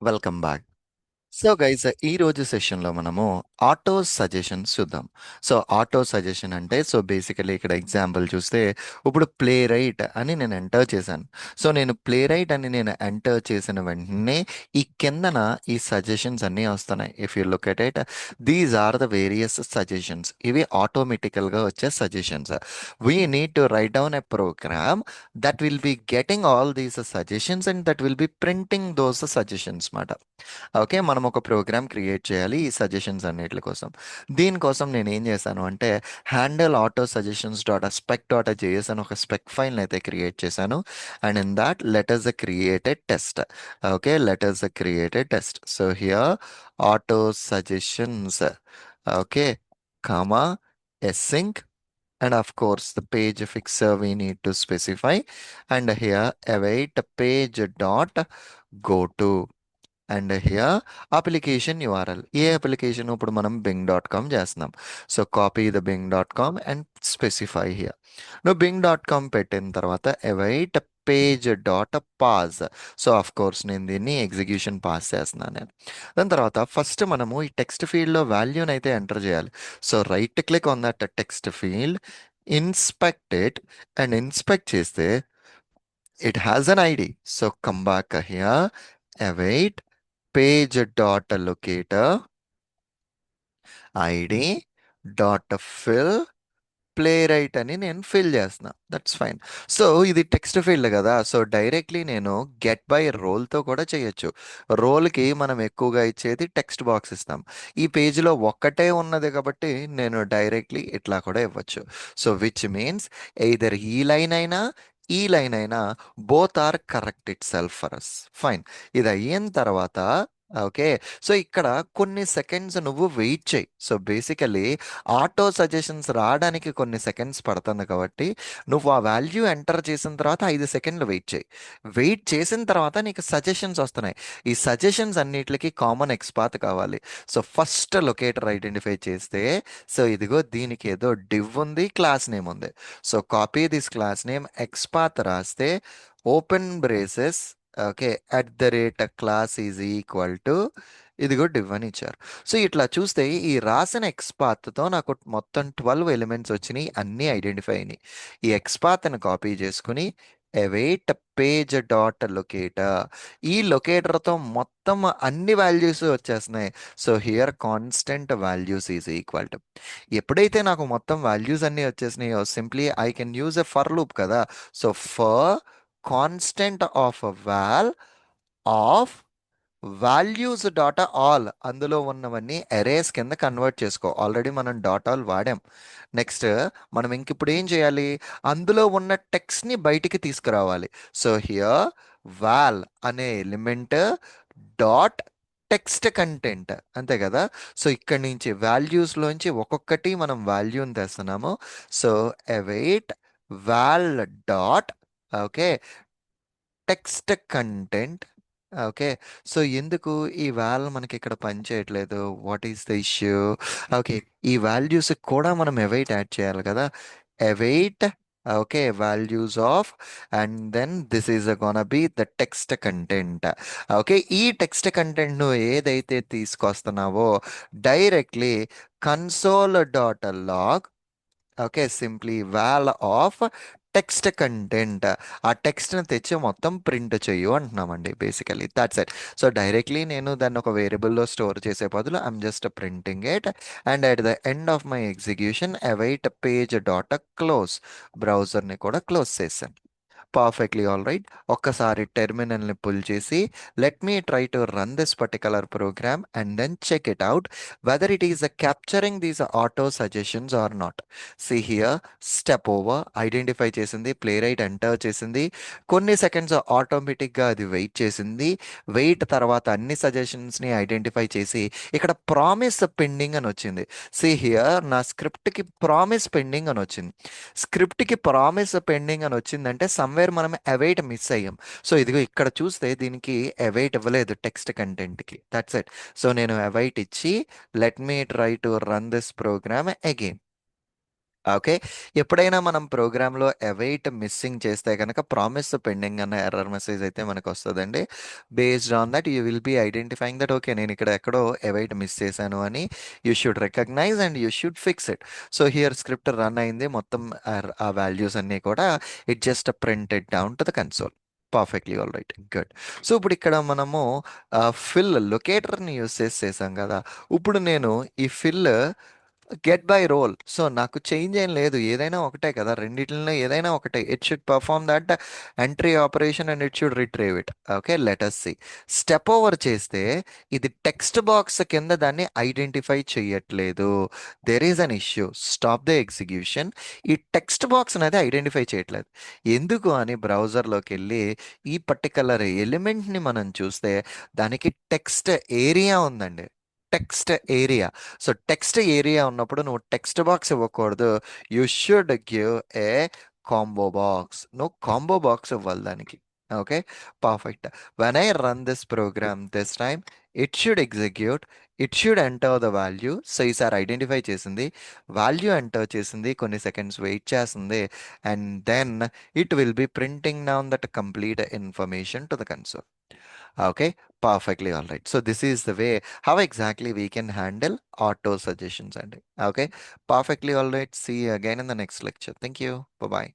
Welcome back. So guys, ఈ రోజు సెషన్లో మనము ఆటో సజెషన్స్ చూద్దాం. సో ఆటో సజెషన్ అంటే బేసికలీ ఇక్కడ ఎగ్జాంపుల్ చూస్తే ఇప్పుడు ప్లే రైట్ అని నేను ఎంటర్ చేశాను. నేను ప్లే రైట్ అని నేను ఎంటర్ చేసిన వెంటనే ఈ కిందన ఈ సజెషన్స్ అన్నీ వస్తున్నాయి. If you look at it, these are the various suggestions. ఇవి ఆటోమేటికల్గా వచ్చే suggestions. We need to write down a program that will be getting all these suggestions and that will be printing those suggestions మాట. Okay, మనం ఒక programme create చేయాలి ఈ suggestions అన్నిటి కోసం. దీనికోసం నేను ఏం చేశాను అంటే handle auto suggestions dot spec dot JS అని ఒక స్పెక్ ఫైల్ అయితే క్రియేట్ చేశాను. And in that letters created test. Okay, letters created test. So here auto suggestions, okay, comma async, and of course the page fixer we need to specify, and here await page dot go to, and here application URL. A application ఇప్పుడు మనం bing.com చేస్తున్నాం. So copy the bing.com and specify here. నువ్వు bing.com పెట్టిన తర్వాత await page dot pass. So of course నేను దీన్ని execution pass చేస్తున్నాను నేను. దాని తర్వాత ఫస్ట్ మనము ఈ టెక్స్ట్ ఫీల్డ్లో వాల్యూని అయితే ఎంటర్ చేయాలి. So right click on that text field, inspect it, and inspect చేస్తే it has an ID. So come back here, await page dot locator ID dot fill play right అని నేను fill చేస్తున్నా. That's fine. So ఇది text field కదా, so directly నేను get by రోల్తో కూడా చేయొచ్చు. రోల్కి మనం ఎక్కువగా ఇచ్చేది టెక్స్ట్ బాక్స్ ఇస్తాం. ఈ పేజీలో ఒక్కటే ఉన్నది కాబట్టి నేను డైరెక్ట్లీ ఇట్లా కూడా ఇవ్వచ్చు. సో విచ్ మీన్స్ ఎయిదర్ ఈ లైన్ అయినా both are correct itself for us. Fine. ఇది అయిన తర్వాత ఓకే, సో ఇక్కడ కొన్ని సెకండ్స్ నువ్వు వెయిట్ చేయి. సో బేసికలీ ఆటో సజెషన్స్ రావడానికి కొన్ని సెకండ్స్ పడుతుంది కాబట్టి నువ్వు ఆ వాల్యూ ఎంటర్ చేసిన తర్వాత 5 సెకండ్లు వెయిట్ చేయి. వెయిట్ చేసిన తర్వాత నీకు సజెషన్స్ వస్తున్నాయి. ఈ సజెషన్స్ అన్నిటికి కామన్ ఎక్స్పాత్ కావాలి. సో ఫస్ట్ లొకేటర్ ఐడెంటిఫై చేస్తే, సో ఇదిగో దీనికి ఏదో డివ్ ఉంది, క్లాస్ నేమ్ ఉంది. So copy this class name, XPath రాస్తే open braces, okay, @class is equal to ఇదిగో డివ్ అని ఇచ్చారు. సో ఇట్లా చూస్తే ఈ రాసిన ఎక్స్పాత్తో నాకు మొత్తం 12 ఎలిమెంట్స్ వచ్చినాయి, అన్నీ ఐడెంటిఫై అయినాయి. ఈ ఎక్స్పాత్ని కాపీ చేసుకుని అవైట్ పేజ్ డాట్ లొకేటర్, ఈ లొకేటర్తో మొత్తం అన్ని వాల్యూస్ వచ్చేస్తున్నాయి. So here constant values is equal to, ఎప్పుడైతే నాకు మొత్తం వాల్యూస్ అన్నీ వచ్చేసినాయో simply I can use a for loop కదా. So for constant of val of values data all, అందులో ఉన్నవన్నీ అరేస్ కింద కన్వర్ట్ చేసుకో. ఆల్రెడీ మనం డాట్ ఆల్ వాడాం. నెక్స్ట్ మనం ఇంక ఇప్పుడు ఏం చేయాలి, అందులో ఉన్న టెక్స్ట్ని బయటికి తీసుకురావాలి. సో హియర్ వాల్ అనే ఎలిమెంట్ డాట్ టెక్స్ట్ కంటెంట్, అంతే కదా. సో ఇక్కడి నుంచి వాల్యూస్లోంచి ఒక్కొక్కటి మనం వాల్యూని తెస్తున్నాము. So await val dot, okay, text content. Okay, so ఎందుకు ఈ వాల్ మనకి ఇక్కడ పని చేయట్లేదు? What is the issue? Okay, ఈ వాల్యూస్ కూడా మనం అవైట్ యాడ్ చేయాలి కదా. Await, okay, values of, and then this is gonna be the text content. Okay, ఈ టెక్స్ట్ కంటెంట్ నువ్వు ఏదైతే తీసుకొస్తున్నావో directly console dot log, okay, simply val of text content, ఆ టెక్స్ట్ని తెచ్చి మొత్తం ప్రింట్ చేయు అంటున్నామండి. Basically that's it. So directly నేను దాన్ని ఒక వేరియబుల్లో స్టోర్ చేసే బదులు I'm just printing it, and at the end of my execution await page dot close, బ్రౌజర్ని కూడా క్లోజ్ చేశాను. Perfectly all right. ఒక్కసారి టెర్మినల్ని పుల్ చేసి let me try to run this particular program and then check it out whether it is capturing these auto suggestions are not. See here, step over, identify చేసింది, playwright enter చేసింది, కొన్ని seconds ఆటోమేటిక్గా అది wait చేసింది. Wait తర్వాత అన్ని సజెషన్స్ని identify చేసి ఇక్కడ ప్రామిస్ పెండింగ్ అని వచ్చింది. సి హియర్, నా స్క్రిప్ట్కి ప్రామిస్ పెండింగ్ అని వచ్చింది. స్క్రిప్ట్కి ప్రామిస్ పెండింగ్ అని వచ్చిందంటే సమ్వేర్ మనం అవైట్ మిస్ అయ్యాం. సో ఇదిగో ఇక్కడ చూస్తే దీనికి అవైట్ ఇవ్వలేదు టెక్స్ట్ కంటెంట్కి. That's it. సో నేను అవైట్ ఇచ్చి let me try to run this program again. Okay. ఎప్పుడైనా మనం ప్రోగ్రామ్‌లో అవైట్ మిస్సింగ్ చేస్తే గనక ప్రామిస్ పెండింగ్ అన్న ఎర్రర్ మెసేజ్ అయితే మనకొస్తదండి. Based on that you will be identifying that okay. నేను ఇక్కడ ఎక్కడో అవైట్ మిస్ చేశాను అని you should recognize and you should fix it. So here script run అయింది. మొత్తం ఆ వాల్యూస్ అన్నీ కూడా it just printed down to the console. Perfectly all right. Good. So ఇప్పుడు ఇక్కడ మనము ఫిల్ లొకేటర్‌ని యూజ్ చేసాం గదా! ఇప్పుడు నేను ఈ fill get by role. So నాకు చేంజ్ ఏం లేదు. ఏదైనా ఒకటే కదా! రెండిట్లో ఏదైనా ఒకటే. It should perform that entry operation and it should retrieve it. Okay. Let us see. Step over చేస్తే ఇది టెక్స్ట్ బాక్స్ కింద దాన్ని ఐడెంటిఫై చేయట్లేదు. There is an issue. Stop the execution. ఈ టెక్స్ట్ బాక్స్ అనేది ఐడెంటిఫై చేయట్లేదు. ఎందుకు అని బ్రౌజర్లోకి వెళ్ళి ఈ పర్టికులర్ ఎలిమెంట్ని మనం చూస్తే దానికి టెక్స్ట్ ఏరియా ఉందండి. Text area. So text area ఉన్నప్పుడు నువ్వు టెక్స్ట్ బాక్స్ ఇవ్వకూడదు. You should give a combo box. నువ్వు కాంబో బాక్స్ ఇవ్వాలి దానికి. Okay. Perfect. When I run this program this time it should execute. It should enter the value. So ఈసారి identify చేసింది, value enter చేసింది, కొన్ని seconds wait చేస్తుంది, and then it will be printing down that complete information to the console. Okay, perfectly all right. So this is the way how exactly we can handle auto suggestions and okay, perfectly all right. See you again in the next lecture. Thank you. Bye bye.